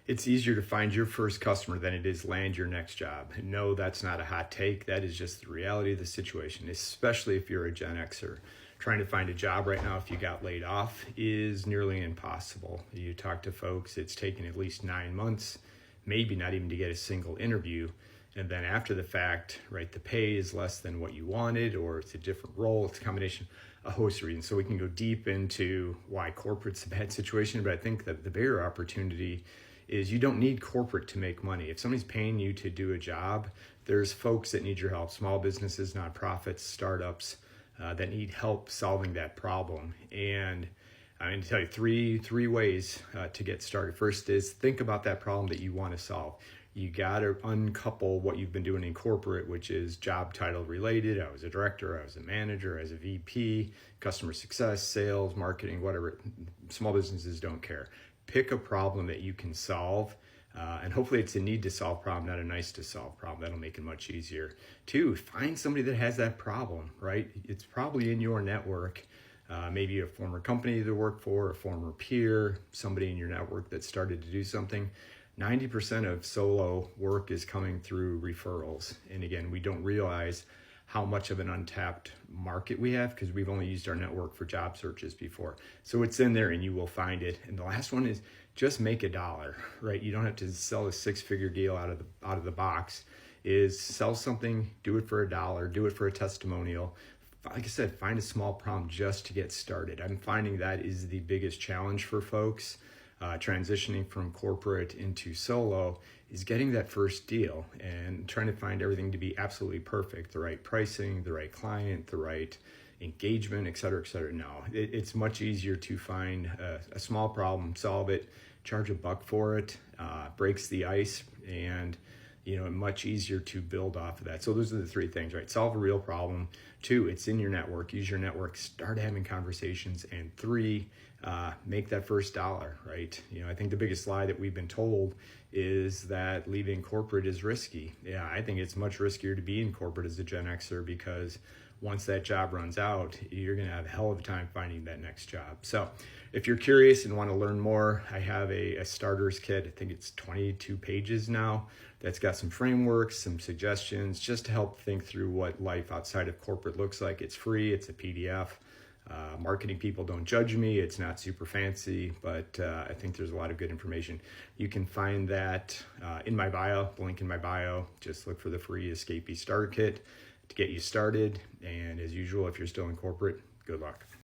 It's easier to find your first customer than it is land your next job. No, that's not a hot take. That is just the reality of the situation, especially if you're a Gen Xer. Trying to find a job right now if you got laid off is nearly impossible. You talk to folks, it's taken at least 9 months, maybe not even to get a single interview. And then after the fact, right, the pay is less than what you wanted, or it's a different role. It's a combination, a host of reasons. So we can go deep into why corporate's a bad situation, but I think that the bigger opportunity is you don't need corporate to make money. If somebody's paying you to do a job, there's folks that need your help, small businesses, nonprofits, startups that need help solving that problem. And I'm going to tell you three ways to get started. First is think about that problem that you want to solve. You got to uncouple what you've been doing in corporate, which is job title related. I was a director, I was a manager, I was a VP, customer success, sales, marketing, whatever. Small businesses don't care. Pick a problem that you can solve, and hopefully it's a need to solve problem, not a nice to solve problem. That'll make it much easier. 2, find somebody that has that problem, right? It's probably in your network. Maybe a former company to work for, a former peer, somebody in your network that started to do something. 90% of solo work is coming through referrals. And again, we don't realize how much of an untapped market we have because we've only used our network for job searches before. So it's in there and you will find it. And the last one is just make $1, right? You don't have to sell a 6-figure deal out of the box. Is sell something, do it for $1, do it for a testimonial. Like I said, find a small problem just to get started. I'm finding that is the biggest challenge for folks transitioning from corporate into solo is getting that first deal and trying to find everything to be absolutely perfect, the right pricing, the right client, the right engagement, et cetera, et cetera. No, it's much easier to find a small problem, solve it, charge $1 for it, breaks the ice, and much easier to build off of that. So those are the 3 things, right? Solve a real problem. 2, it's in your network. Use your network. Start having conversations. And 3, make that first dollar, right? I think the biggest lie that we've been told is that leaving corporate is risky. Yeah, I think it's much riskier to be in corporate as a Gen Xer because once that job runs out, you're going to have a hell of a time finding that next job. So if you're curious and want to learn more, I have a starter's kit. I think it's 22 pages now. That's got some frameworks, some suggestions, just to help think through what life outside of corporate looks like. It's free. It's a PDF. Marketing people don't judge me. It's not super fancy, but I think there's a lot of good information. You can find that in my bio, the link in my bio. Just look for the free Escapee Starter Kit to get you started. And as usual, if you're still in corporate, good luck.